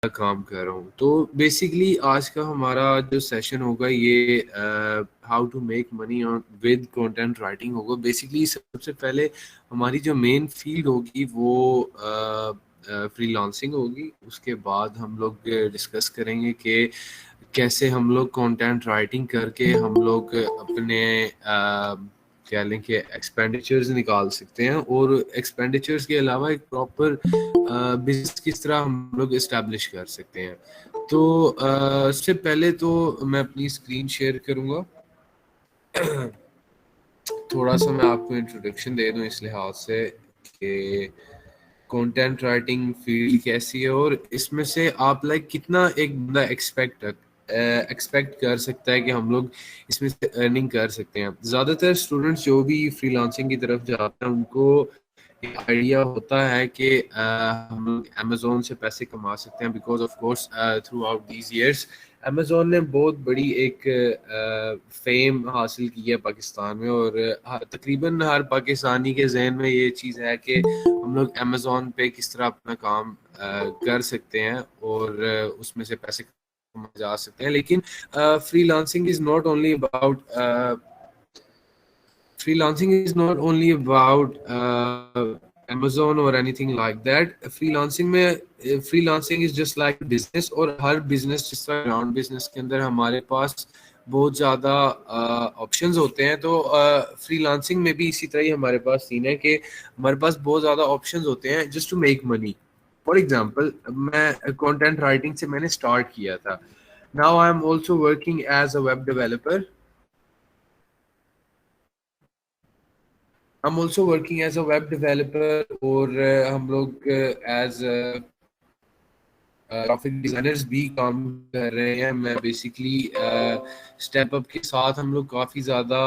काम कर रहा हूँ। तो बेसिकली आज का हमारा जो सेशन होगा ये how to make money on with content writing होगा। बेसिकली सबसे पहले हमारी जो मेन फील्ड होगी वो फ्रीलांसिंग होगी। उसके बाद हम लोग डिस्कस करेंगे कि कैसे हम लोग कंटेंट राइटिंग करके हम लोग अपने कह लें कि एक्सपेंडिचर्स निकाल सकते हैं, और एक्सपेंडिचर्स के अलावा एक प्रॉपर बिजनेस किस तरह हम लोग इस्टेब्लिश कर सकते हैं। तो सबसे पहले तो मैं अपनी स्क्रीन शेयर करूंगा। थोड़ा सा मैं आपको इंट्रोडक्शन दे दूं इस लिहाज से कि कंटेंट राइटिंग फील्ड कैसी है, और इसमें से आप लाइक कितना एक बंदा एक्सपेक्ट कर सकता है कि हम लोग इसमें से अर्निंग कर सकते हैं। ज़्यादातर स्टूडेंट्स जो भी फ्रीलांसिंग की तरफ जाते हैं उनको आइडिया होता है कि हम लोग अमेजोन से पैसे कमा सकते हैं, because of course through out these years Amazon ने बहुत बड़ी एक फेम हासिल की है पाकिस्तान में, और तकरीबन हर पाकिस्तानी के जहन में ये चीज़ है कि हम लोग अमेजोन पे किस तरह अपना काम कर सकते हैं और उसमें से पैसे कमाए जा सकते हैं। लेकिन freelancing is not only about freelancing is not only about Amazon or anything like that. Freelancing is just like business, और हर business जिस तरह ग्राउंड बिजनेस के अंदर हमारे पास बहुत ज़्यादा ऑप्शंस होते हैं, तो फ्रीलांसिंग में भी इसी तरह ही हमारे पास सीन है कि हमारे पास बहुत ज़्यादा ऑप्शंस होते हैं just to make money. For example, मैं कंटेंट राइटिंग से मैंने स्टार्ट किया था। Now I am also working as a web developer. I'm also working as a web developer, और हम लोग एज ग्राफिक डिजाइनर्स भी काम कर रहे हैं। मैं बेसिकली स्टेप अप के साथ हम लोग काफ़ी ज़्यादा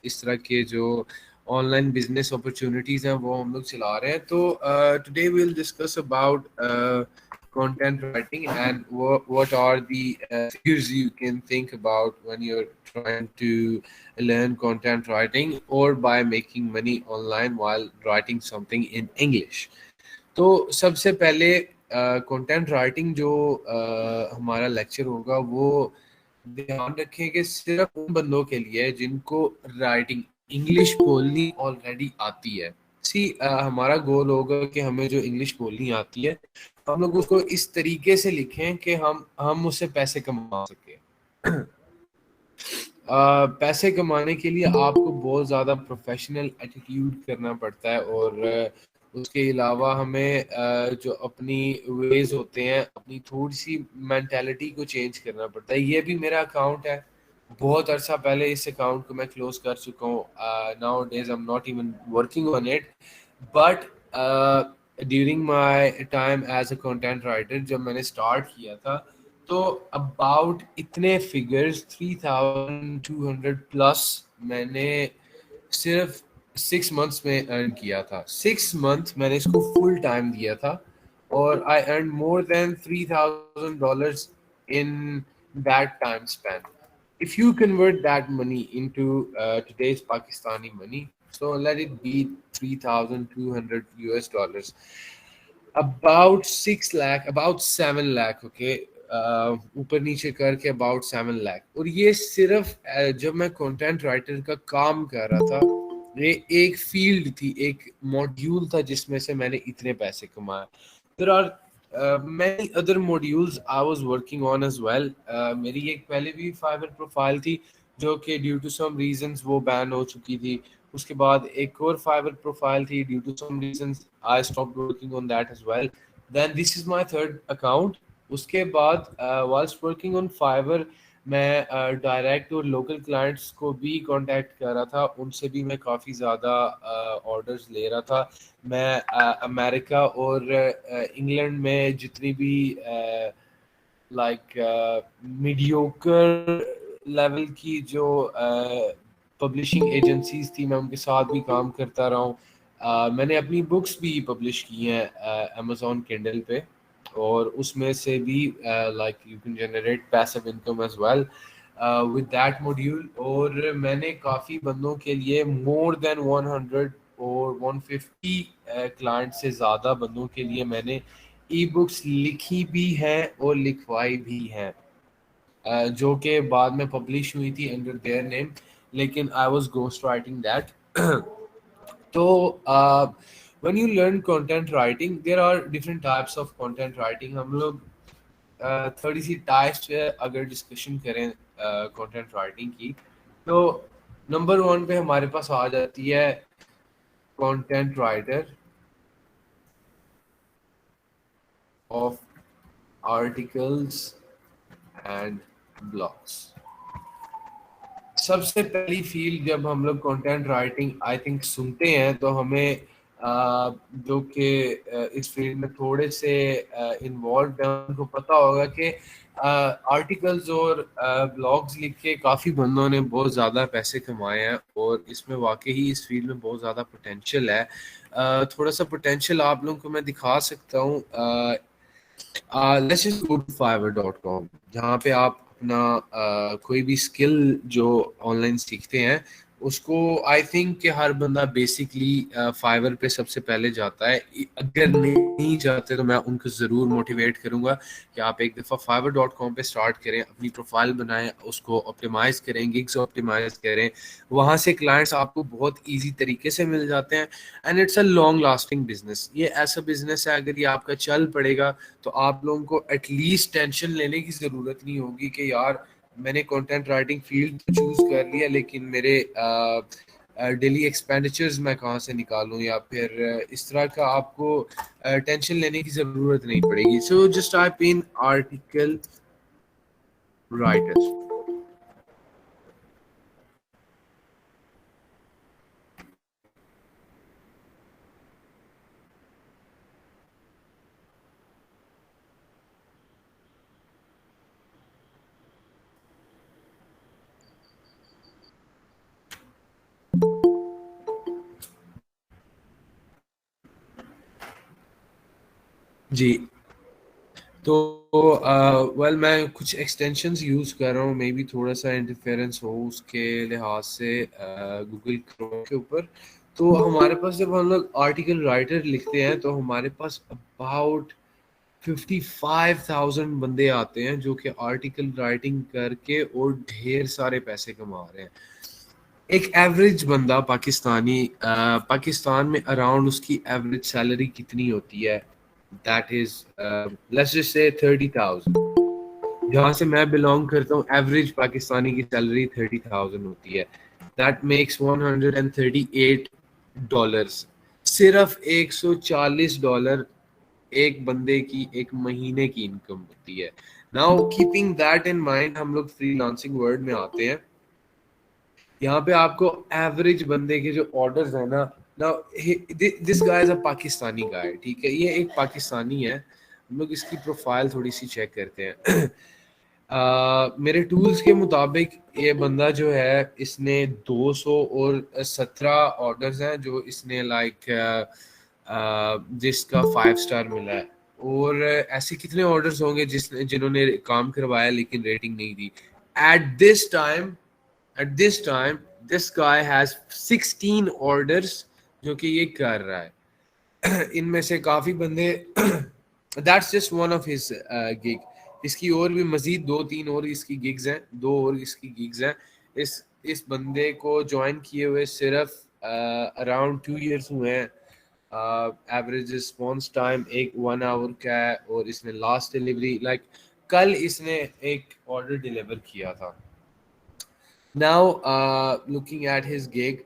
इस तरह के जो ऑनलाइन बिजनेस अपॉर्चुनिटीज़ हैं वो हम लोग चला रहे हैं। तो today we will discuss about content writing and what are the figures you can think about when you're trying to learn content writing or by making money online while writing something in English। तो सबसे पहले content writing जो हमारा lecture होगा वो ध्यान रखें कि सिर्फ उन बंदों के लिए जिनको राइटिंग इंग्लिश बोलनी ऑलरेडी आती है। हमारा गोल होगा कि हमें जो इंग्लिश बोलनी आती है हम लोग उसको इस तरीके से लिखें कि हम उससे पैसे कमा सकें। पैसे कमाने के लिए आपको बहुत ज़्यादा प्रोफेशनल एटीट्यूड करना पड़ता है, और उसके अलावा हमें जो अपनी वेज होते हैं, अपनी थोड़ी सी मेंटालिटी को चेंज करना पड़ता है। ये भी मेरा अकाउंट है, बहुत अरसा पहले इस अकाउंट को मैं क्लोज कर चुका हूँ। Now days I am not even working on it, but during my time as a content writer जब मैंने स्टार्ट किया था तो अबाउट इतने फिगर्स 3200 प्लस मैंने सिर्फ 6 मंथ्स में अर्न किया था। 6 मंथ मैंने इसको फुल टाइम दिया था, और I earn more than $3000 in that time span. If you convert that money into today's Pakistani money, so let it be 3,200 US dollars, about 6 lakh, about 7 lakh, okay, ऊपर नीचे करके about 7 lakh. और ये सिर्फ जब मैं कंटेंट राइटर का काम कर रहा था, ये एक फील्ड थी, एक मॉड्यूल था जिसमें से मैंने इतने पैसे कमाए। There are many other modules I was working on as well। मेरी एक पहले भी फाइवर प्रोफाइल थी जो कि ड्यू टू सम रीजंस वो बैन हो चुकी थी। उसके बाद एक और फाइवर प्रोफाइल थी, due to some reasons I stopped working on that as well. Then this is my third account. उसके बाद वाइल्स्ट वर्किंग ऑन फाइवर मैं डायरेक्ट और लोकल क्लाइंट्स को भी कांटेक्ट कर रहा था, उनसे भी मैं काफ़ी ज़्यादा ऑर्डर्स ले रहा था। मैं अमेरिका और इंग्लैंड में जितनी भी लाइक मीडियोकर लेवल की जो पब्लिशिंग एजेंसीज थी मैं उनके साथ भी काम करता रहा हूँ। मैंने अपनी बुक्स भी पब्लिश की हैं अमेजोन किंडल पे, और उसमें से भी like you can generate passive income as well with that module. और मैंने काफ़ी बंदों के लिए मोर देन 100 और 150 क्लाइंट से ज़्यादा बंदों के लिए मैंने ई बुक्स लिखी भी हैं और लिखवाई भी हैं, जो कि बाद में पब्लिश हुई थी अंडर देयर नेम, लेकिन I was ghost writing that. तो when you learn content writing there are different types of content writing. हम लोग थोड़ी सी टाइप्स पे अगर डिस्कशन करें कंटेंट राइटिंग की, तो नंबर वन पे हमारे पास आ जाती है content writer of articles and blogs. सबसे पहली फील्ड जब हम लोग कंटेंट राइटिंग आई थिंक सुनते हैं तो हमें जो कि इस फील्ड में थोड़े से इन्वॉल्व हैं उनको पता होगा कि आर्टिकल्स और ब्लॉग्स लिख के काफ़ी बंदों ने बहुत ज़्यादा पैसे कमाए हैं, और इसमें वाकई ही इस फील्ड में बहुत ज़्यादा पोटेंशियल है। थोड़ा सा पोटेंशियल आप लोगों को मैं दिखा सकता हूँ। Let's just go to fiverr.com, जहाँ पे आप अपना कोई भी स्किल जो ऑनलाइन सीखते हैं उसको, आई थिंक कि हर बंदा बेसिकली फाइवर पे सबसे पहले जाता है। अगर नहीं जाते तो मैं उनको ज़रूर मोटिवेट करूंगा कि आप एक दफ़ा fiverr.com पे स्टार्ट करें, अपनी प्रोफाइल बनाएं, उसको ऑप्टिमाइज़ करें, गिग्स ऑप्टिमाइज़ करें। वहाँ से क्लाइंट्स आपको बहुत ईजी तरीके से मिल जाते हैं, and it's a long lasting business. ये ऐसा बिजनेस है अगर ये आपका चल पड़ेगा तो आप लोगों को एटलीस्ट टेंशन लेने की ज़रूरत नहीं होगी कि यार मैंने कंटेंट राइटिंग फील्ड तो चूज़ कर लिया, लेकिन मेरे डेली एक्सपेंडिचर्स मैं कहाँ से निकालूं, या फिर इस तरह का आपको टेंशन लेने की ज़रूरत नहीं पड़ेगी। So just type in article writer. जी, तो वेल मैं कुछ एक्सटेंशंस यूज़ कर रहा हूँ, मे बी थोड़ा सा इंटरफेरेंस हो उसके लिहाज से गूगल क्रोम के ऊपर। तो हमारे पास जब हम लोग आर्टिकल राइटर लिखते हैं तो हमारे पास अबाउट 55,000 बंदे आते हैं जो कि आर्टिकल राइटिंग करके और ढेर सारे पैसे कमा रहे हैं। एक एवरेज बंदा पाकिस्तान में अराउंड उसकी एवरेज सैलरी कितनी होती है? That is let's just say 30,000। जहाँ से मैं बिलोंग करता हूँ एवरेज पाकिस्तानी की सैलरी 30,000 होती है। That makes $138। सिर्फ $140 एक बंदे की एक महीने की इनकम होती है। Now keeping that in mind हम लोग फ्रीलांसिंग वर्ल्ड में आते हैं। यहाँ पे आपको एवरेज बंदे के जो ऑर्डर्स है ना, now this guy is a Pakistani guy, ठीक है, ये एक पाकिस्तानी है। हम लोग इसकी प्रोफाइल थोड़ी सी चेक करते हैं। मेरे टूल्स के मुताबिक ये बंदा जो है इसने 217 ऑर्डर्स हैं जो इसने लाइक जिसका 5 स्टार मिला है। और ऐसे कितने ऑर्डर्स होंगे जिन्होंने काम करवाया लेकिन रेटिंग नहीं दी। At this time at this time this guy has 16 orders जो कि ये कर रहा है। इनमें से काफी बंदे that's just one of his gig. इसकी और भी मजीद दो तीन और इसकी गिग्स हैं, दो और इसकी गिग्स हैं। इस बंदे को ज्वाइन किए हुए सिर्फ अराउंड 2 इयर्स हुए हैं। एवरेज रिस्पॉन्स टाइम एक 1 आवर का है, और इसने लास्ट डिलीवरी लाइक कल इसने एक ऑर्डर डिलीवर किया था। Now looking at his gig,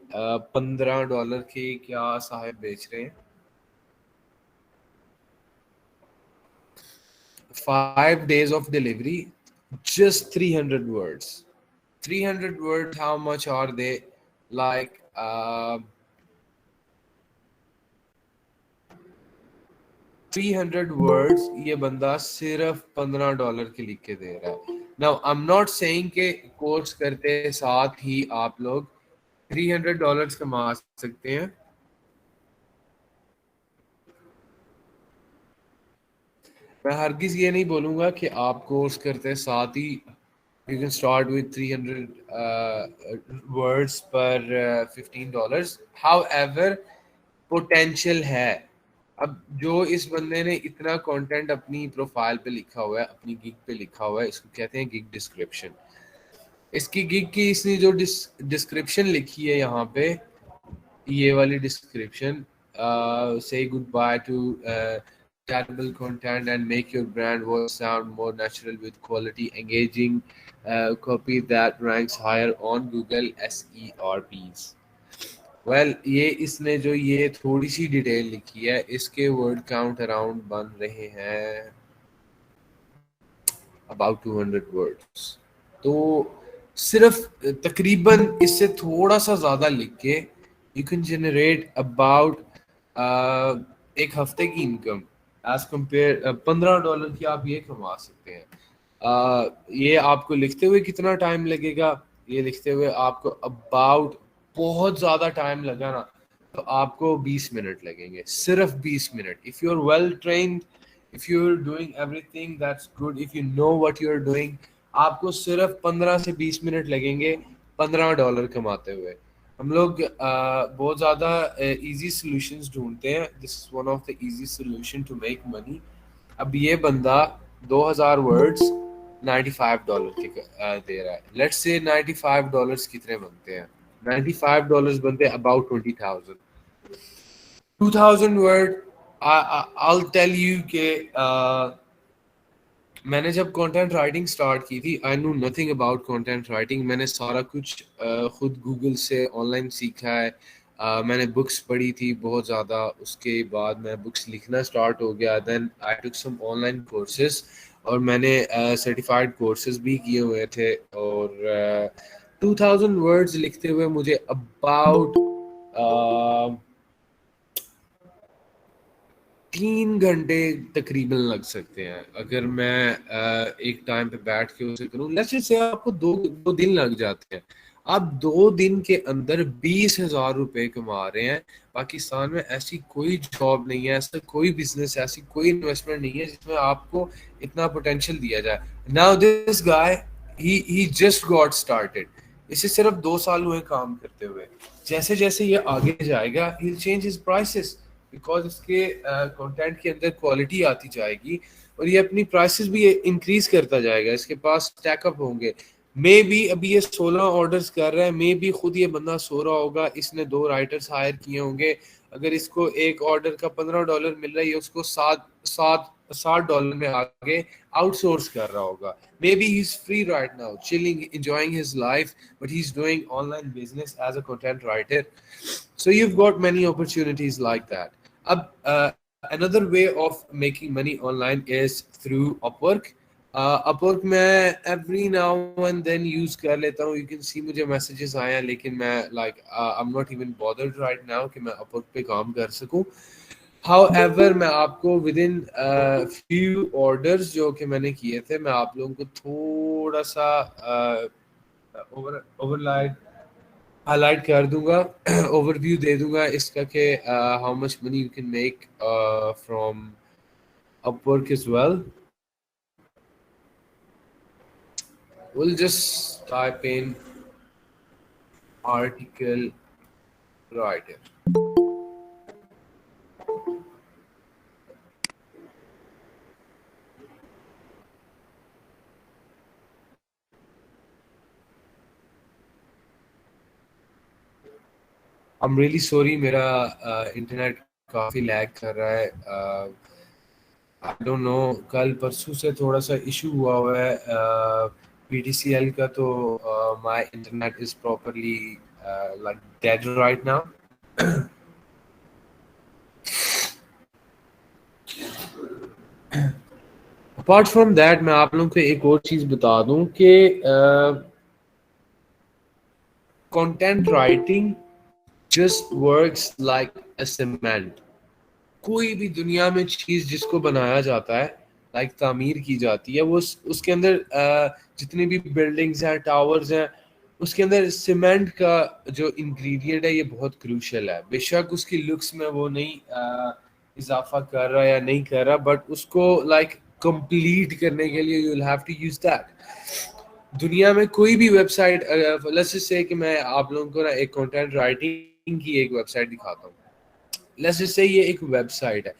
$15 के क्या साहब बेच रहे हैं? 5 days of delivery, just 300 words. 300 words, how much are they? Like 300 words ये बंदा सिर्फ $15 के लिख के दे रहा है। Now I am not saying के कोर्स करते साथ ही आप लोग $300 कमा सकते हैं। मैं हरगिज ये नहीं बोलूंगा कि आप कोर्स करते साथ ही you can start with 300 words पर $15। हाउ एवर पोटेंशियल है, अब जो इस बंदे ने इतना कंटेंट अपनी प्रोफाइल पे लिखा हुआ है, अपनी गिग पे लिखा हुआ है, इसको कहते हैं गिग डिस्क्रिप्शन। इसकी गिग की इसने जो डिस्क्रिप्शन लिखी है यहाँ पे, ये वाली description, say goodbye to terrible content and make your brand voice sound more natural with quality engaging copy that ranks higher on Google SERPs। well, ये इसने जो ये थोड़ी सी डिटेल लिखी है, इसके वर्ड काउंट अराउंड बन रहे हैं अबाउट 200 वर्ड्स। तो सिर्फ तकरीबन इससे थोड़ा सा ज़्यादा लिख के यू कैन जनरेट अबाउट एक हफ्ते की इनकम एज कंपेयर $15 की आप ये कमा सकते हैं। ये आपको लिखते हुए कितना टाइम लगेगा? ये लिखते हुए आपको अबाउट, बहुत ज़्यादा टाइम लगा ना तो आपको 20 मिनट लगेंगे, सिर्फ 20 minute. If you are well trained, if you are doing everything that's good, if you know what you are doing, आपको सिर्फ 15 से 20 मिनट लगेंगे $15 कमाते हुए। हम लोग बहुत ज़्यादा इजी सॉल्यूशंस ढूंढते हैं, this is one of the easy solution to make money. अब ये बंदा 2000 वर्ड्स $95 के दे रहा है। लेट्स से $95 कितने बनते हैं? $95 बनते हैं about 20,000। 2000 word, I'll tell you कि मैंने जब कंटेंट राइटिंग स्टार्ट की थी, I know nothing about content writing. मैंने सारा कुछ खुद गूगल से ऑनलाइन सीखा है। मैंने बुक्स पढ़ी थी बहुत ज़्यादा, उसके बाद मैं बुक्स लिखना स्टार्ट हो गया। Then I took some online courses और मैंने सर्टिफाइड कोर्सेज भी किए हुए थे। और 2000 वर्ड्स लिखते हुए मुझे अबाउट 3 घंटे तकरीबन लग सकते हैं अगर मैं एक टाइम पे बैठ के उसे करूं। लेट्स से आपको दो दिन लग जाते हैं, आप 2 दिन के अंदर 20,000 रुपए कमा रहे हैं। पाकिस्तान में ऐसी कोई जॉब नहीं है, ऐसा कोई बिजनेस, ऐसी कोई इन्वेस्टमेंट नहीं है जिसमें आपको इतना पोटेंशियल दिया जाए। Now this guy, he just got started. इसे सिर्फ 2 साल हुए काम करते हुए। जैसे जैसे ये आगे जाएगा, he will change his prices, because इसके कंटेंट के अंदर क्वालिटी आती जाएगी और ये अपनी प्राइसेस भी इंक्रीज करता जाएगा। इसके पास स्टैकअप होंगे। मे बी अभी ये 16 ऑर्डर्स कर रहा है, मे बी खुद ये बंदा सो रहा होगा, इसने 2 राइटर्स हायर किए होंगे। अगर इसको एक ऑर्डर का $15 मिल रहा है, ये उसको $60 में आगे आउटसोर्स कर रहा होगा। May be he is free right now, chilling, enjoying his life, but he's doing online business as a content writer. So you've got many opportunities like that. Another way of making money online is through Upwork. Upwork मैं every now and then use कर लेता हूँ। You can see मुझे messages आए हैं, लेकिन मैं I'm not even bothered right now कि मैं Upwork पे काम कर सकूँ। However, मैं आपको within few orders जो कि मैंने किए थे, मैं आप लोगों को थोड़ा सा ओवरलाइड हाईलाइट कर दूंगा, ओवरव्यू दे दूंगा इसका कि how much money you can make from Upwork as well. We'll just type in article writer. I'm really sorry, मेरा इंटरनेट काफ़ी लैग कर रहा है। आई डोंट नो, कल परसों से थोड़ा सा इशू हुआ है PTCL का, तो my internet is properly like dead right now. Apart from that, मैं आप लोगों को एक और चीज़ बता दूं कि content writing just works like अ सीमेंट। कोई भी दुनिया में चीज़ जिसको बनाया जाता है, लाइक तामीर की जाती है, वो उसके अंदर जितनी भी बिल्डिंग्स हैं, टावर्स हैं, उसके अंदर सीमेंट का जो इंग्रेडिएंट है ये बहुत क्रूशियल है। बेशक उसकी लुक्स में वो नहीं इजाफा कर रहा या नहीं कर रहा, बट उसको लाइक कंप्लीट करने के लिए you will have to use that. दुनिया में कोई भी वेबसाइट, लेट्स से कि मैं आप लोगों को ना एक कंटेंट राइटिंग की एक वेबसाइट दिखाता हूँ। लेट्स जस्ट से ये एक वेबसाइट है,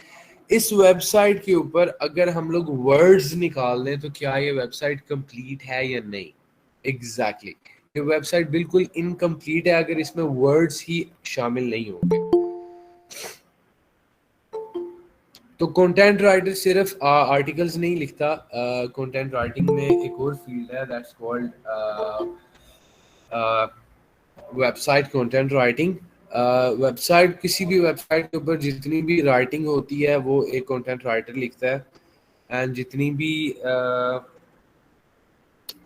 इस वेबसाइट के ऊपर अगर हम लोग वर्ड्स निकाल दें तो क्या ये वेबसाइट कंप्लीट है या नहीं? एग्जैक्टली ये वेबसाइट बिल्कुल इनकम्प्लीट है अगर इसमें वर्ड्स ही शामिल नहीं होंगे। तो कंटेंट राइटर सिर्फ आर्टिकल्स नहीं लिखता, कंटेंट राइटिंग में एक और फील्ड है that's called website content writing. Website, किसी भी वेबसाइट के ऊपर जितनी भी राइटिंग होती है वो एक कंटेंट राइटर लिखता है, एंड जितनी भी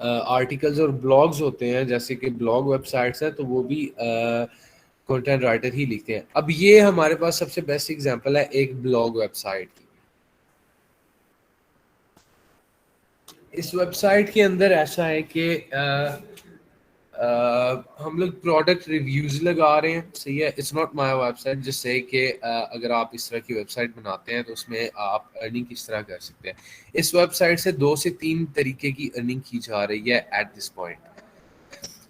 आर्टिकल्स और ब्लॉग्स होते हैं जैसे कि ब्लॉग वेबसाइट्स हैं तो वो भी कंटेंट राइटर ही लिखते हैं। अब ये हमारे पास सबसे बेस्ट एग्जांपल है एक ब्लॉग वेबसाइट की। इस वेबसाइट के अंदर ऐसा है कि हम लोग प्रोडक्ट रिव्यूज लगा रहे हैं, सही है। इट्स नॉट माय वेबसाइट, जिससे कि अगर आप इस तरह की वेबसाइट बनाते हैं तो उसमें आप अर्निंग किस तरह कर सकते हैं। इस वेबसाइट से 2 से 3 तरीके की अर्निंग की जा रही है at this point.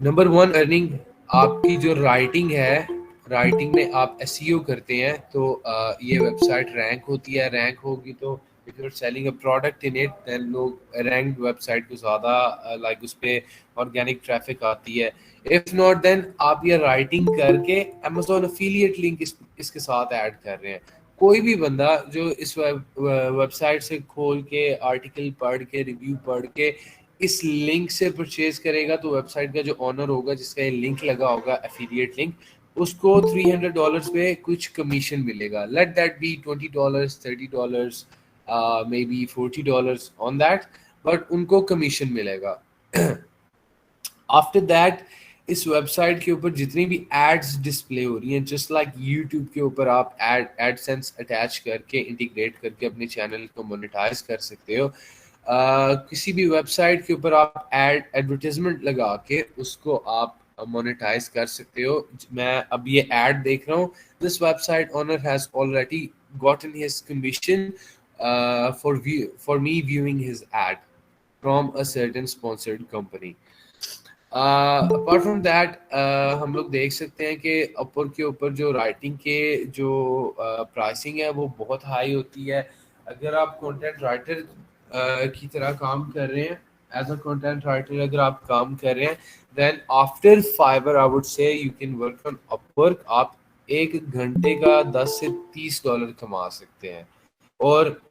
Number 1 earning, आपकी जो राइटिंग है, राइटिंग में आप एसईओ करते हैं तो ये वेबसाइट रैंक होती है। रैंक होगी तो if you are selling a product in it then लोग रैंक वेबसाइट को ज़्यादा लाइक उस पर ऑर्गेनिक ट्रैफिक आती है। इफ नॉट देन आप ये राइटिंग करके अमेजोन अफिलिएट लिंक इसके साथ ऐड कर रहे हैं। कोई भी बंदा जो इस वेबसाइट से खोल के आर्टिकल पढ़ के रिव्यू पढ़ के इस लिंक से परचेज करेगा तो वेबसाइट का जो ऑनर होगा जिसका ये लिंक लगा होगा एफिलिएट लिंक, उसको $300 पे कुछ कमीशन मिलेगा। Let that be $20, $30, may be $40 on that, but उनको कमीशन मिलेगा। आफ्टर दैट इस वेबसाइट के ऊपर जितनी भी एड्स डिस्प्ले हो रही हैं, जस्ट लाइक यूट्यूब के ऊपर आप एडसेंस अटैच करके इंटीग्रेट करके अपने चैनल को मोनेटाइज कर सकते हो। किसी भी वेबसाइट के ऊपर आप एडवर्टाइजमेंट लगा के उसको आप मोनेटाइज कर सकते हो। मैं अब ये एड देख रहा हूँ, this website owner has already gotten his commission for me viewing his ad from a certain sponsored company. Apart from that हम लोग देख सकते हैं कि अपर के ऊपर जो राइटिंग के जो प्राइसिंग है वो बहुत हाई होती है। अगर आप कंटेंट राइटर की तरह काम कर रहे हैं, एज अ कंटेंट राइटर अगर आप काम कर रहे हैं, then after Fiverr I would say you can work on Upwork. आप एक घंटे का 10 से $30 कमा सकते हैं, और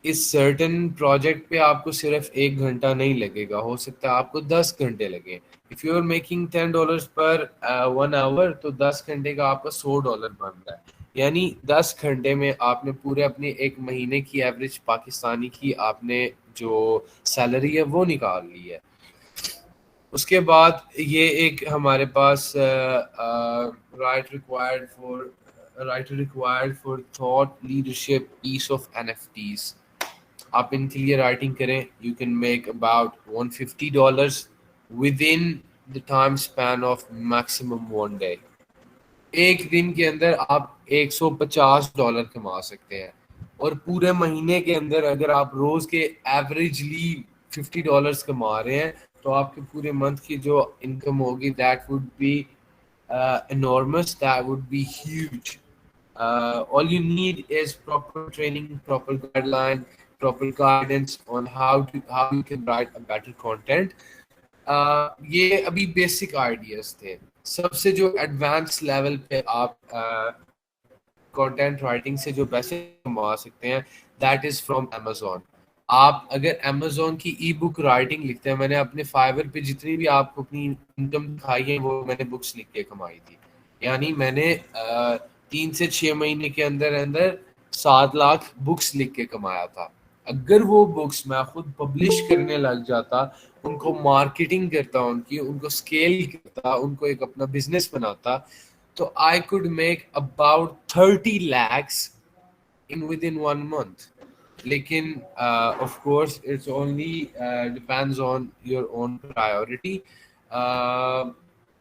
इस सर्टेन प्रोजेक्ट पे आपको सिर्फ 1 घंटा नहीं लगेगा, हो सकता है आपको 10 घंटे लगे। इफ यू आर मेकिंग $10 पर 1 आवर तो 10 घंटे का आपका $100 बन रहा है। यानी 10 घंटे में आपने पूरे अपने एक महीने की एवरेज पाकिस्तानी की आपने जो सैलरी है वो निकाल ली है। उसके बाद ये एक हमारे पास writer required for thought leadership piece of NFTs। आप इनके लिए राइटिंग करें, you can make about $150 within the time span of maximum 1 day. एक दिन के अंदर आप $150 कमा सकते हैं, और पूरे महीने के अंदर अगर आप रोज के एवरेजली $50 कमा रहे हैं तो आपके पूरे मंथ की जो इनकम होगी that would be enormous, that would be huge. All you need is proper training, proper guideline, proper guidance on how you can write a better content. ये अभी बेसिक आइडियाज थे। सबसे जो एडवांस लेवल पे आप content writing से जो पैसे कमा सकते हैं दैट इज फ्रॉम Amazon। आप अगर Amazon की ई बुक राइटिंग लिखते हैं, मैंने अपने फाइवर पे जितनी भी आपको अपनी इनकम दिखाई है वो मैंने बुक्स लिख के कमाई थी। यानी मैंने 3 से 6 महीने के अंदर अंदर 7 लाख बुक्स लिख के कमाया था। अगर वो बुक्स मैं खुद पब्लिश करने लग जाता, उनको मार्केटिंग करता, उनको स्केल करता, उनको एक अपना बिजनेस बनाता, तो I could make about 30 lakhs within 1 month. लेकिन of course it's only depends on your own priority.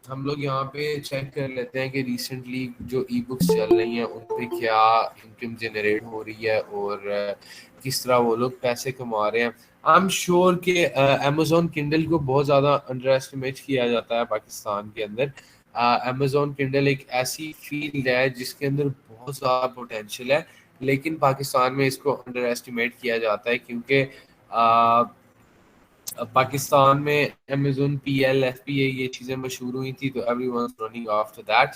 हम लोग यहाँ पे चेक कर लेते हैं कि रिसेंटली जो ई बुक्स चल रही हैं उन पे क्या इनकम जनरेट हो रही है और किस तरह वो लोग पैसे कमा रहे हैं। आई एम श्योर कि Amazon Kindle को बहुत ज़्यादा अंडर एस्टिमेट किया जाता है पाकिस्तान के अंदर। Amazon Kindle एक ऐसी फील्ड है जिसके अंदर बहुत ज़्यादा पोटेंशियल है, लेकिन पाकिस्तान में इसको अंडर एस्टिमेट किया जाता है क्योंकि पाकिस्तान में अमेजोन पीएल एफपीए ये चीज़ें मशहूर हुई थी, तो everyone running after that.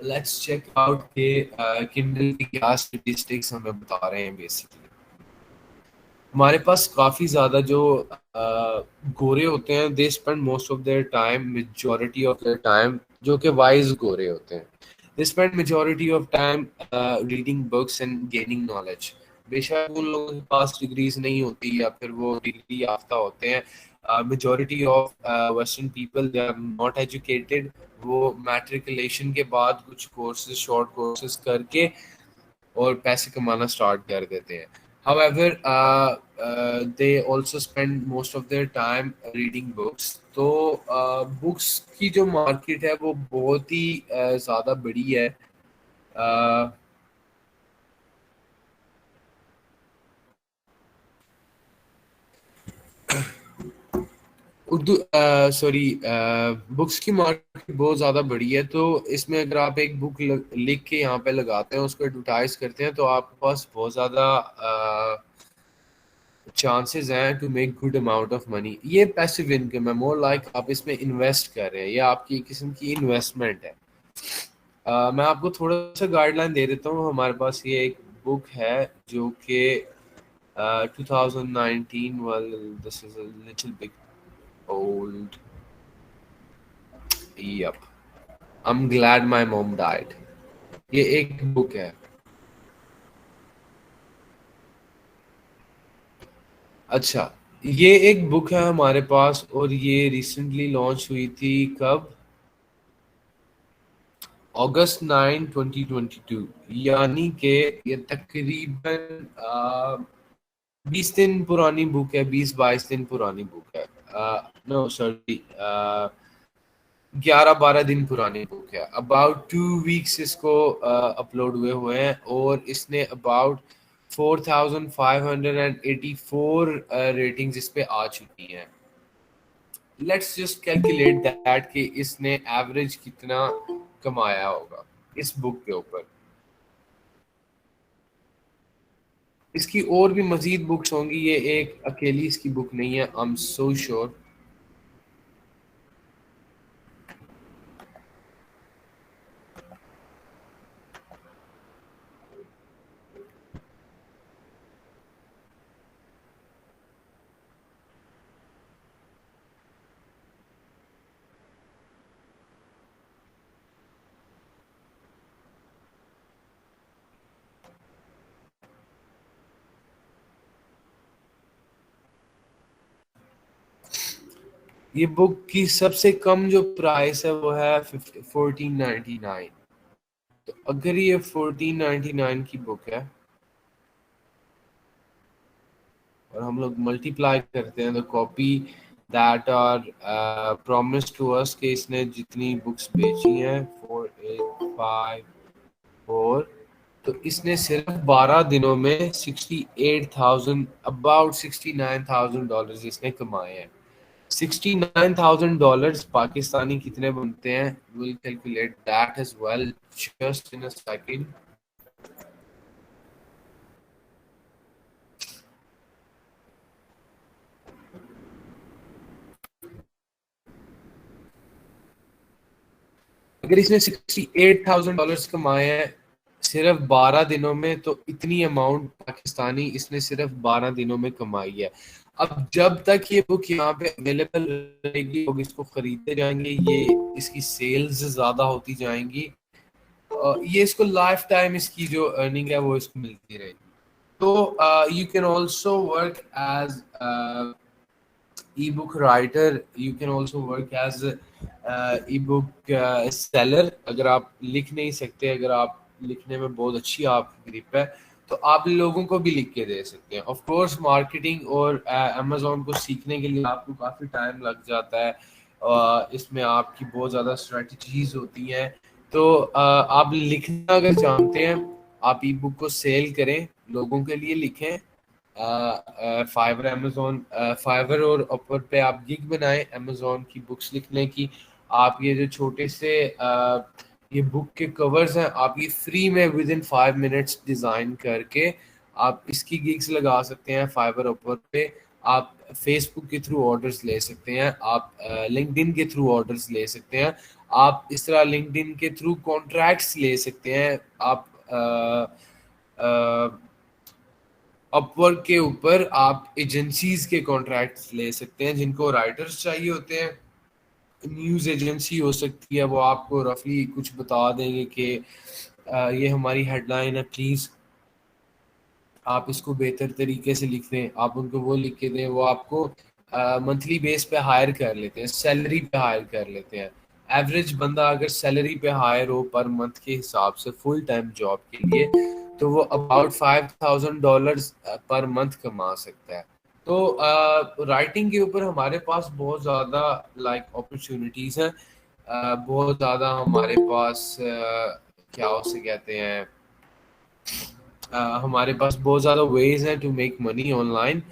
Let's check out के किंडल की क्या स्टैटिस्टिक्स हमें बता रहे हैं। बेसिकली हमारे पास काफ़ी ज़्यादा जो गोरे होते हैं, they spend most of their time, majority of their time, जो कि वाइज गोरे होते हैं, they spend majority of time reading books and gaining knowledge. बेशक उन लोगों के पास डिग्रीज नहीं होती या फिर वो डिग्री याफ्ता होते हैं, majority of western people they are not educated. वो मैट्रिकुलेशन के बाद कुछ कोर्सेज, शॉर्ट कोर्सेज करके और पैसे कमाना स्टार्ट कर देते हैं। However, they also spend most of their time reading books. तो बुक्स की जो मार्केट है वो बहुत ही ज़्यादा बड़ी है। उर्दू सॉरी बुक्स की मार्केट बहुत ज़्यादा बड़ी है, तो इसमें अगर आप एक बुक लिख के यहाँ पे लगाते हैं, उसको एडवर्टाइज करते हैं, तो आपके पास बहुत ज़्यादा चांसेस हैं to make good amount of money. ये पैसिव इनकम है, मोर लाइक आप इसमें इन्वेस्ट कर रहे हैं, ये आपकी एक किस्म की इन्वेस्टमेंट है। मैं आपको थोड़ा सा गाइडलाइन दे देता हूँ। हमारे पास ये एक बुक है जो कि 2019, well this is a little bit old. Yep, I'm glad my mom died। ये एक बुक है। अच्छा, ये एक बुक है हमारे पास और ये रिसेंटली लॉन्च हुई थी। कब? अगस्त 9 2022, यानी कि ये तकरीबन 20 दिन पुरानी बुक है, 20-22 दिन पुरानी बुक है। नो सॉरी, 11-12 दिन पुरानी बुक है। अबाउट 2 वीक्स इसको अपलोड हुए हैं और इसने अबाउट 4584 रेटिंग्स इस पे आ चुकी हैं। लेट्स जस्ट कैलकुलेट दैट कि इसने एवरेज कितना कमाया होगा इस बुक के ऊपर। इसकी और भी मजीद बुक्स होंगी, ये एक अकेली इसकी बुक नहीं है, आई एम सो श्योर। ये बुक की सबसे कम जो प्राइस है वो है 1499। तो अगर ये 1499 की बुक है और हम लोग मल्टीप्लाई करते हैं the copy that are promise to us कि इसने जितनी बुक्स बेची हैं 4854, तो इसने सिर्फ 12 दिनों में 68,000, अबाउट $69,000 इसने कमाए हैं। $69,000 पाकिस्तानी कितने बनते हैं? Will calculate that as well just in a second. अगर इसने $68,000 कमाए हैं सिर्फ 12 दिनों में, तो इतनी अमाउंट पाकिस्तानी इसने सिर्फ 12 दिनों में कमाई है। अब जब तक ये बुक यहाँ पे अवेलेबल रहेगी, लोग इसको खरीदते जाएंगे, ये इसकी सेल्स ज्यादा होती जाएंगी, ये इसको लाइफ टाइम इसकी जो अर्निंग है वो इसको मिलती रहेगी। तो you can also work as ebook writer, you can also work as ebook seller। अगर आप लिख नहीं सकते, अगर आप लिखने में बहुत अच्छी आपकी ग्रिप है, तो आप लोगों को भी लिख के दे सकते हैं। ऑफ कोर्स मार्केटिंग और अमेजोन को सीखने के लिए आपको काफ़ी टाइम लग जाता है, इसमें आपकी बहुत ज़्यादा स्ट्रेटजीज होती हैं। तो आप लिखना अगर जानते हैं, आप ई बुक को सेल करें, लोगों के लिए लिखें। फाइवर, अमेजोन, फाइवर और अपवर पे आप गिग बनाएं अमेजोन की बुक्स लिखने की। आप ये जो छोटे से ये बुक के कवर्स हैं, आप ये फ्री में विद इन 5 मिनट्स डिज़ाइन करके आप इसकी गिग्स लगा सकते हैं फाइवर अपवर्क पे। आप फेसबुक के थ्रू ऑर्डर्स ले सकते हैं, आप लिंक्डइन के थ्रू ऑर्डर्स ले सकते हैं, आप इस तरह लिंक्डइन के थ्रू कॉन्ट्रैक्ट्स ले सकते हैं। आप अपवर्क के ऊपर आप एजेंसीज के कॉन्ट्रैक्ट्स ले सकते हैं जिनको राइटर्स चाहिए होते हैं। न्यूज़ एजेंसी हो सकती है, वो आपको रफली कुछ बता देंगे कि ये हमारी हेडलाइन है, प्लीज़ आप इसको बेहतर तरीके से लिख दें। आप उनको वो लिख के दें, वो आपको मंथली बेस पे हायर कर लेते हैं, सैलरी पे हायर कर लेते हैं। एवरेज बंदा अगर सैलरी पे हायर हो पर मंथ के हिसाब से फुल टाइम जॉब के लिए, तो वो अबाउट $5,000 पर मंथ कमा सकता है। तो राइटिंग के ऊपर हमारे पास बहुत ज़्यादा लाइक अपॉर्चुनिटीज़ हैं, बहुत ज़्यादा हमारे पास क्या उसे कहते हैं, हमारे पास बहुत ज़्यादा वेज हैं to make money online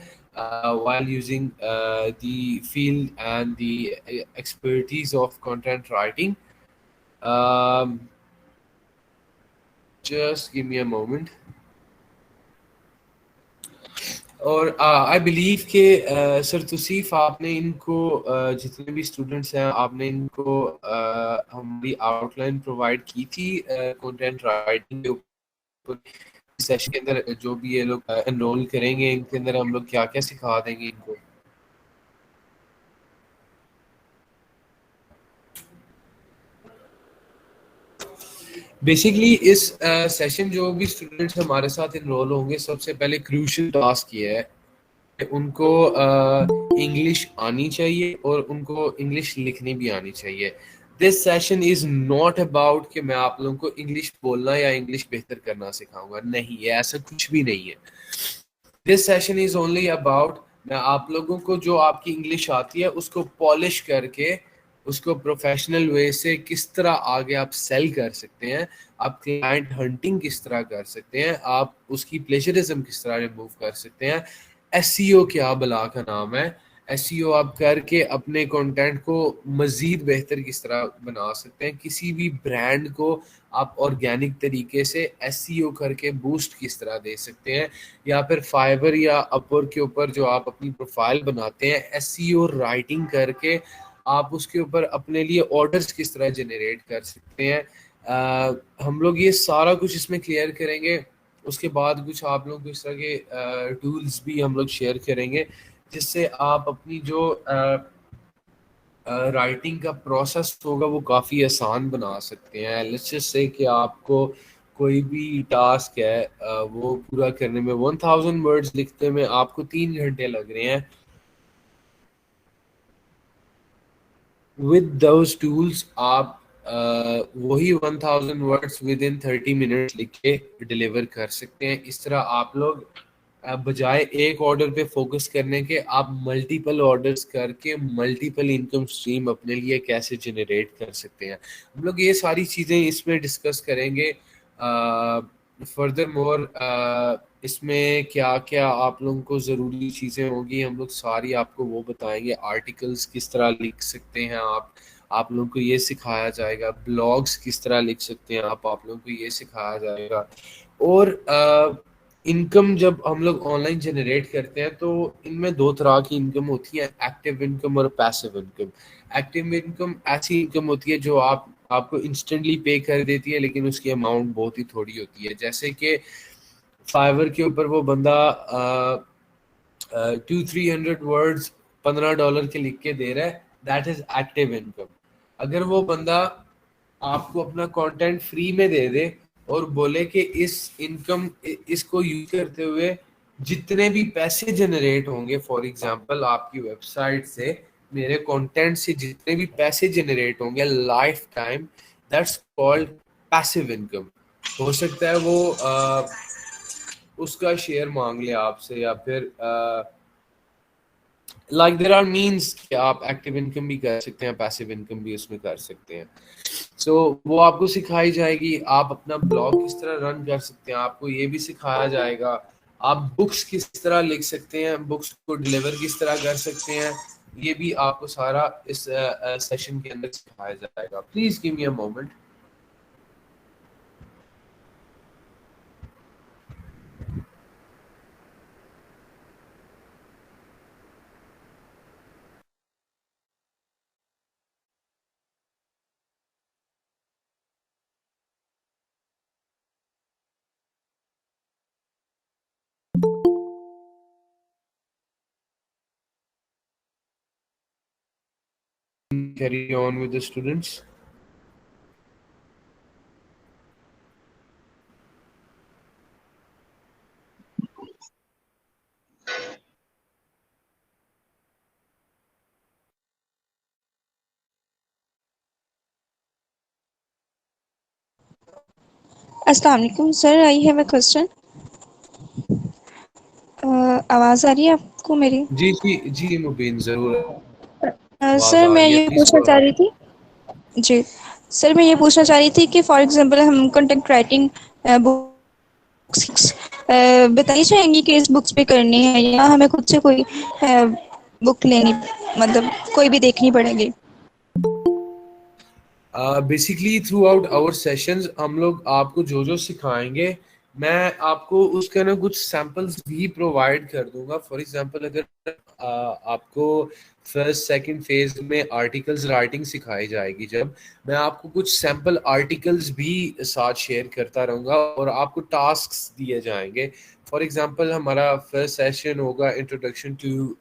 while using the field and the expertise of content writing. Um, just give me a moment. और आई बिलीव के सर तुसीफ आपने इनको जितने भी स्टूडेंट्स हैं आपने इनको हमारी आउटलाइन प्रोवाइड की थी कंटेंट राइटिंग के ऊपर। सेशन के अंदर जो भी ये लोग एनरोल करेंगे इनके अंदर हम लोग क्या क्या सिखा देंगे इनको। बेसिकली इस सेशन जो भी स्टूडेंट्स हमारे साथ इनरोल होंगे, सबसे पहले क्रूशियल टास्क ये है कि उनको इंग्लिश आनी चाहिए और उनको इंग्लिश लिखनी भी आनी चाहिए। This session is not about कि मैं आप लोगों को इंग्लिश बोलना या इंग्लिश बेहतर करना सिखाऊंगा, नहीं, ये ऐसा कुछ भी नहीं है। This session is only about मैं आप लोगों को जो आपकी इंग्लिश आती है उसको पॉलिश करके उसको प्रोफेशनल वे से किस तरह आगे आप सेल कर सकते हैं, आप क्लाइंट हंटिंग किस तरह कर सकते हैं, आप उसकी प्लेजरिज्म किस तरह रिमूव कर सकते हैं। एसईओ क्या बला का नाम है, एसईओ आप करके अपने कंटेंट को मज़ीद बेहतर किस तरह बना सकते हैं, किसी भी ब्रांड को आप ऑर्गेनिक तरीके से एसईओ करके बूस्ट किस तरह दे सकते हैं, या फिर फाइवर या अपवर्क के ऊपर जो आप अपनी प्रोफाइल बनाते हैं एसईओ राइटिंग करके आप उसके ऊपर अपने लिए ऑर्डर्स किस तरह जनरेट कर सकते हैं। हम लोग ये सारा कुछ इसमें क्लियर करेंगे। उसके बाद कुछ आप लोग को इस तरह के टूल्स भी हम लोग शेयर करेंगे जिससे आप अपनी जो राइटिंग का प्रोसेस होगा वो काफ़ी आसान बना सकते हैं। लेट्स जस्ट से कि आपको कोई भी टास्क है वो पूरा करने में 1000 वर्ड्स लिखते में आपको 3 घंटे लग रहे हैं। विद दोज टूल्स आप वही 1000 वर्ड्स विद इन 30 मिनट्स लिख के डिलीवर कर सकते हैं। इस तरह आप लोग बजाय एक ऑर्डर पे फोकस करने के आप मल्टीपल ऑर्डर्स करके मल्टीपल इनकम स्ट्रीम अपने लिए कैसे जनरेट कर सकते हैं। हम लोग ये सारी चीज़ें इसमें डिस्कस करेंगे। फर्दर मोर इसमें क्या क्या आप लोगों को ज़रूरी चीज़ें होंगी हम लोग सारी आपको वो बताएंगे। आर्टिकल्स किस तरह लिख सकते हैं आप लोगों को ये सिखाया जाएगा। ब्लॉग्स किस तरह लिख सकते हैं आप लोगों को ये सिखाया जाएगा। और इनकम जब हम लोग ऑनलाइन जनरेट करते हैं तो इनमें 2 तरह की इनकम होती है, एक्टिव इनकम और पैसिव इनकम। एक्टिव इनकम ऐसी इनकम होती है जो आपको इंस्टेंटली पे कर देती है लेकिन उसकी अमाउंट बहुत ही थोड़ी होती है। जैसे कि फाइवर के ऊपर वो बंदा 200-300 वर्ड्स $15 के लिख के दे रहा है, दैट इज एक्टिव इनकम। अगर वो बंदा आपको अपना कंटेंट फ्री में दे दे और बोले कि इस इनकम इसको यूज करते हुए जितने भी पैसे जनरेट होंगे, फॉर एग्जांपल आपकी वेबसाइट से मेरे कंटेंट से जितने भी पैसे जनरेट होंगे life time, that's called passive income. हो सकता है वो उसका शेयर मांग ले आपसे या फिर लाइक देयर आर मीन्स कि आप एक्टिव इनकम भी कर सकते हैं, पैसिव इनकम भी उसमें कर सकते हैं। सो वो आपको सिखाई जाएगी। आप अपना ब्लॉग किस तरह रन कर सकते हैं आपको ये भी सिखाया जाएगा। आप बुक्स किस तरह लिख सकते हैं, बुक्स को डिलीवर किस तरह कर सकते हैं, ये भी आपको सारा इस सेशन के अंदर सिखाया जाएगा। Please give me a moment. carry on with the students. अस्सलाम वालेकुम sir, I have a question. आवाज़ आ रही है आपको मेरी? जी जी जी मुबीन, जरूर आवाज सर आ मैं रही है, ये प्लीज पूछना गो चाह अहेड। रही थी। जी सर, मैं ये पूछना चाह रही थी कि फॉर एग्जांपल हम कंटेंट राइटिंग बुक्स बताइए चाहेंगी कि इस बुक्स पे करनी है या हमें खुद से कोई बुक लेनी, मतलब कोई भी देखनी पड़ेगी? Basically throughout our sessions हम लोग आपको जो जो सिखाएंगे, मैं आपको उसका ना कुछ सैंपल्स भी प्रोवाइड कर दूंगा। फॉर एग्जांपल अगर आपको फर्स्ट सेकंड फेज में आर्टिकल्स राइटिंग सिखाई जाएगी, जब मैं आपको कुछ सैंपल आर्टिकल्स भी साथ शेयर करता रहूँगा और आपको टास्क्स दिए जाएंगे। फॉर एग्जांपल हमारा फर्स्ट सेशन होगा इंट्रोडक्शन टू,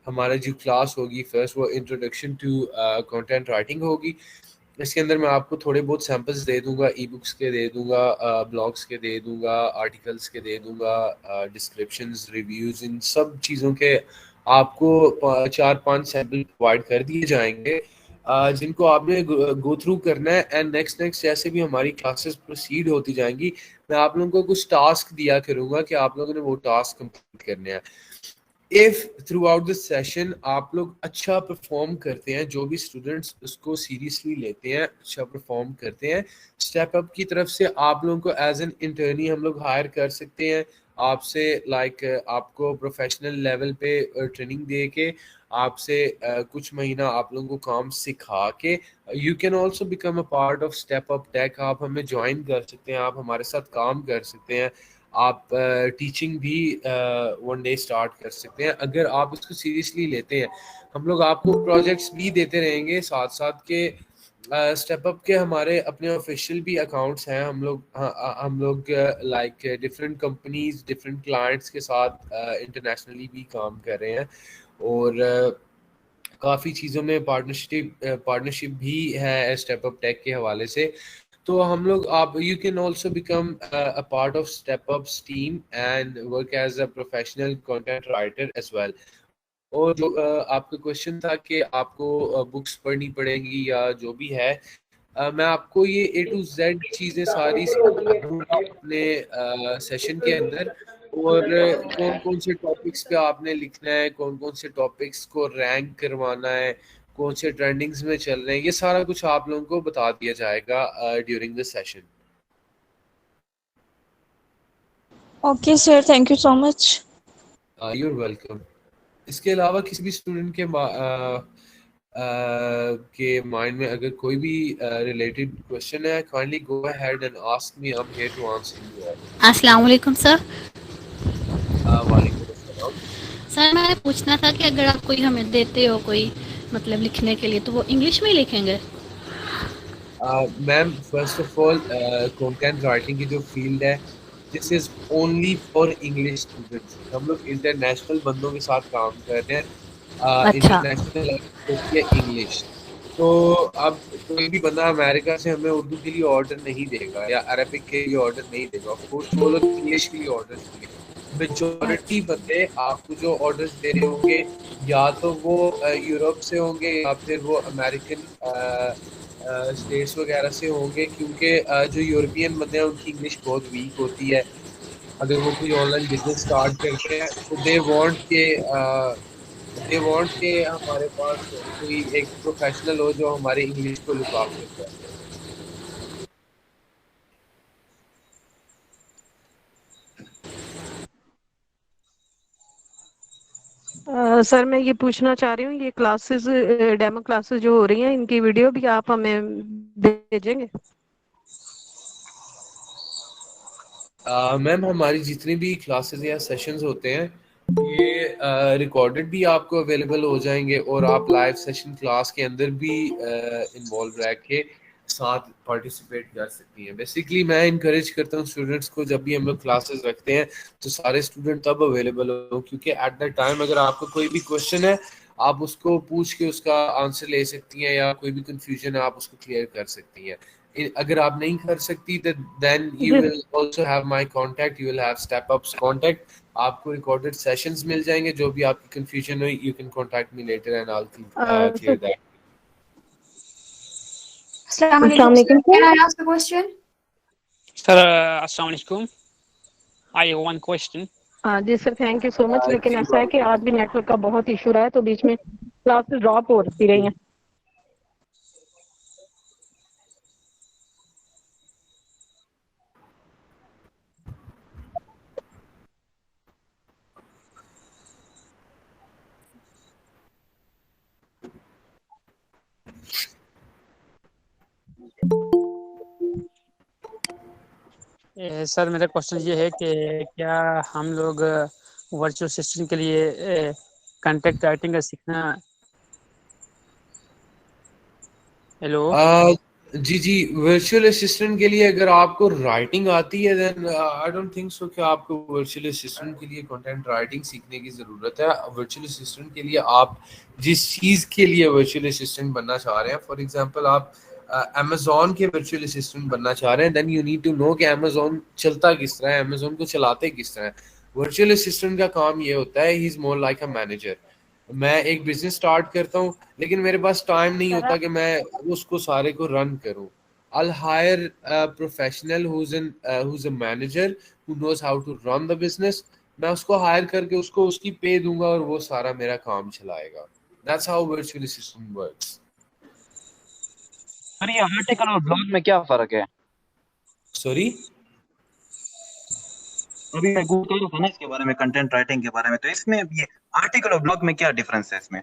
हमारा जो क्लास होगी फर्स्ट वो इंट्रोडक्शन टू कंटेंट राइटिंग होगी। इसके अंदर मैं आपको थोड़े बहुत सैंपल्स दे दूंगा, ई बुक्स के दे दूंगा, ब्लॉग्स के दे दूंगा, आर्टिकल्स के दे दूंगा, डिस्क्रिप्शंस, रिव्यूज, इन सब चीज़ों के आपको 4-5 सैंपल प्रोवाइड कर दिए जाएंगे, जिनको आपने गो थ्रू करना है। एंड नेक्स्ट नेक्स्ट जैसे भी हमारी क्लासेस प्रोसीड होती जाएंगी, मैं आप लोगों को कुछ टास्क दिया करूंगा कि आप लोगों ने वो टास्क कंप्लीट करने हैं। If through out the session आप लोग अच्छा परफॉर्म करते हैं, जो भी स्टूडेंट्स उसको सीरियसली लेते हैं, अच्छा परफॉर्म करते हैं, स्टेप अप की तरफ से आप लोगों को एज एन इंटर्नी हम लोग हायर कर सकते हैं आपसे। लाइक आपको प्रोफेशनल लेवल पे ट्रेनिंग दे के, आपसे कुछ महीना आप लोगों को काम सिखा के, you can also become a part of step up tech. आप हमें ज्वाइन कर सकते हैं, आप हमारे साथ काम कर सकते हैं, आप टीचिंग भी वन डे स्टार्ट कर सकते हैं अगर आप इसको सीरियसली लेते हैं। हम लोग आपको प्रोजेक्ट्स भी देते रहेंगे साथ साथ के। स्टेप अप के हमारे अपने ऑफिशियल भी अकाउंट्स हैं, हम लोग like different companies, different clients के साथ इंटरनेशनली भी काम कर रहे हैं, और काफ़ी चीज़ों में पार्टनरशिप भी है स्टेप अप टेक के हवाले से। तो हम लोग, आप you can also become a part of step up's team and work as a professional content writer as well. और जो आपका क्वेश्चन था कि आपको बुक्स पढ़नी पड़ेंगी या जो भी है, मैं आपको ये A to Z चीज़ें सारी सिखा दूंगा अपने सेशन के अंदर। और कौन कौन से टॉपिक्स पे आपने लिखना है, कौन कौन से टॉपिक्स को रैंक करवाना है, कौन से ट्रेंडिंग्स में चल रहे हैं, ये सारा कुछ आप लोगों को बता दिया जाएगा during the session. Okay sir, thank you so much. You are welcome. इसके अलावा किसी भी स्टूडेंट के माइंड में अगर कोई भी रिलेटेड क्वेश्चन है, kindly go ahead and ask me, I am here to answer you all. अस्सलाम वालेकुम सर। वालेकुम अस्सलाम। सर मैं पूछना था कि अगर आप कोई हमें देते हो कोई मतलब लिखने के लिए, तो वो इंग्लिश में ही लिखेंगे? Ma'am first of all, content writing की जो फील्ड है, this is only for English students. हम लोग इंटरनेशनल बंदों के साथ काम कर रहे हैं। अच्छा। इंटरनेशनल लैंग्वेज होती है इंग्लिश। तो अब कोई भी बंदा अमेरिका से हमें उर्दू के लिए ऑर्डर नहीं देगा या अरबिक के लिए ऑर्डर नहीं देगा, ऑफ कोर्स वो लोग इंग्लिश के लिए ऑर्डर देंगे। मेजोरिटी बंदे आपको जो ऑर्डर्स दे रहे होंगे, या तो वो यूरोप से होंगे या फिर वो अमेरिकन स्टेट्स वगैरह से होंगे, क्योंकि जो यूरोपियन बंदे हैं उनकी इंग्लिश बहुत वीक होती है। अगर वो कोई ऑनलाइन बिजनेस स्टार्ट करते हैं तो दे वांट के हमारे पास कोई एक प्रोफेशनल हो जो हमारे इंग्लिश को लुक आफ्टर करे। सर मैं ये पूछना चाह रही हूँ, ये क्लासेस, डेमो क्लासेस जो हो रही हैं, इनकी वीडियो भी आप हमें भेजेंगे? मैम हमारी जितनी भी क्लासेस या सेशंस होते हैं, ये रिकॉर्डेड भी आपको अवेलेबल हो जाएंगे, और आप लाइव सेशन क्लास के अंदर भी इन्वॉल्व रह के साथ पार्टिसिपेट कर सकती हैं। बेसिकली मैं इनकरेज करता हूँ स्टूडेंट्स को, जब भी हम लोग क्लासेस रखते हैं तो सारे स्टूडेंट तब अवेलेबल हो, क्योंकि एट द टाइम अगर आपको कोई भी क्वेश्चन है, आप उसको पूछ के उसका आंसर ले सकती हैं, या कोई भी कंफ्यूजन है आप उसको क्लियर कर सकती हैं। अगर आप नहीं कर सकती तो देन यू जी will also have my contact, you will have step up's contact. आपको रिकॉर्डेड सेशंस मिल जाएंगे, जो भी आपकी कंफ्यूजन हो you can contact me later and I will clear sir that. Assalamu अस्सलाम alaikum, sir. वालेकुम Can sir. I ask a question? Sir, Assalamu alaikum. I have one question. हाँ जी sir, thank you so much. लेकिन जी ऐसा है कि आज भी नेटवर्क का बहुत इशू रहा है, तो बीच में क्लासेस ड्रॉप हो रही हैं। सर मेरा क्वेश्चन ये है कि क्या हम लोग वर्चुअल असिस्टेंट के लिए कंटेंट राइटिंग का सीखना। हेलो। जी जी, वर्चुअल असिस्टेंट के लिए अगर आपको राइटिंग आती है then I don't think so कि आपको वर्चुअल असिस्टेंट के लिए कंटेंट राइटिंग सीखने की ज़रूरत है। वर्चुअल असिस्टेंट के लिए आप जिस चीज़ के लिए वर्चुअल असिस्टेंट बनना चाह रहे हैं, फॉर एग्जांपल आप अमेजोन के वर्चुअल असिस्टेंट बनना चाह रहे हैं, then you need to know कि अमेजोन चलता किस तरह है, अमेजोन को चलाते किस तरह है। वर्चुअल असिस्टेंट का काम ये होता है, he is more like a manager. मैं एक बिजनेस स्टार्ट करता हूँ लेकिन मेरे पास टाइम नहीं होता कि मैं उसको सारे को रन करूँ। I'll hire a professional who's a manager who knows how to run the business. मैं उसको हायर करके उसको उसकी पे दूंगा और वो सारा मेरा काम चलाएगा। That's how virtual assistant works. Sir ये आर्टिकल और ब्लॉग में क्या फर्क है? Sorry? अभी मैं गूगल कर रहा था ना इसके बारे में, कंटेंट राइटिंग के बारे में, तो इसमें ये आर्टिकल और ब्लॉग में क्या डिफरेंस है इसमें?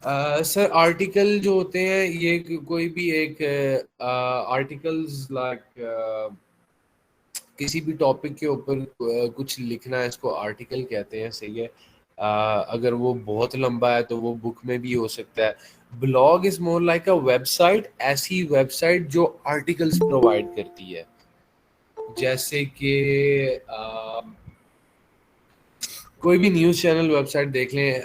सर आर्टिकल जो होते हैं ये कोई भी एक आर्टिकल्स लाइक किसी भी टॉपिक के ऊपर कुछ लिखना है, इसको आर्टिकल कहते हैं, सही है। अगर वो बहुत लंबा है तो वो बुक में भी हो सकता है। Blog is more like a website, ऐसी वेबसाइट जो आर्टिकल्स प्रोवाइड करती है। जैसे कि कोई भी न्यूज़ चैनल वेबसाइट देख लें,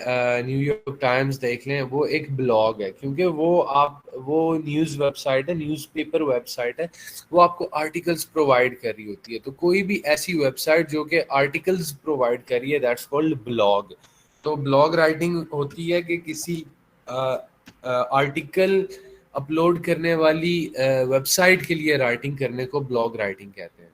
न्यूयॉर्क टाइम्स देख लें, वो एक ब्लॉग है क्योंकि वो न्यूज़ वेबसाइट है, न्यूज़पेपर वेबसाइट है, वो आपको आर्टिकल्स प्रोवाइड कर रही होती है। तो कोई भी ऐसी वेबसाइट जो कि आर्टिकल्स प्रोवाइड कर रही है, दैट्स कॉल्ड ब्लॉग। तो ब्लॉग राइटिंग होती है कि किसी आर्टिकल अपलोड करने वाली वेबसाइट के लिए राइटिंग करने को ब्लॉग राइटिंग कहते हैं।